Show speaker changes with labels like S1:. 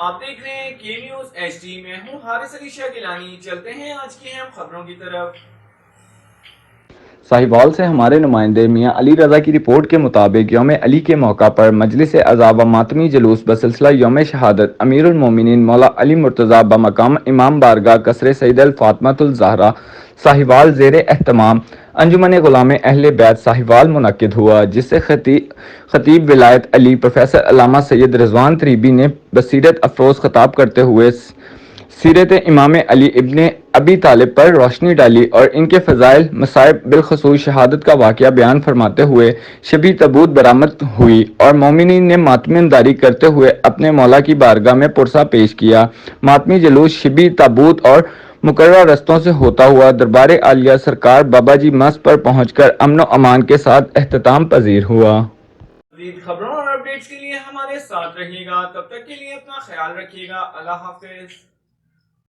S1: آپ دیکھ رہے ہیں کے نیوز ایچ ڈی میں ہوں حارث علی شاہ گیلانی. چلتے ہیں آج کی اہم خبروں کی طرف.
S2: ساہیوال سے ہمارے نمائندے میاں علی رضا کی رپورٹ کے مطابق یوم علی کے موقع پر مجلس اعضاء و ماتمی جلوس بسلسلہ یوم شہادت امیر المومنین مولا علی مرتضیٰ بمقام امام بارگاہ قصر سید الفاطمۃ الزہرا ساہیوال زیر اہتمام انجمن غلام اہل بیت ساہیوال منعقد ہوا، جس سے خطیب ولایت علی پروفیسر علامہ سید رضوان طریبی نے بصیرت افروز خطاب کرتے ہوئے سیرت امام علی ابن ابی طالب پر روشنی ڈالی اور ان کے فضائل مصائب بالخصوص شہادت کا واقعہ بیان فرماتے ہوئے شبی تابوت برآمد ہوئی اور مومنین نے ماتم داری کرتے ہوئے اپنے مولا کی بارگاہ میں پرسہ پیش کیا. ماتمی جلوس شبی تابوت اور مقررہ رستوں سے ہوتا ہوا دربار عالیہ سرکار بابا جی مست پر پہنچ کر امن و امان کے ساتھ اختتام پذیر ہوا.
S1: مزید خبروں اور اپڈیٹس کے لیے ہمارے ساتھ رہیے گا. تب تک کے لیے اپنا خیال رکھیے گا. اللہ حافظ.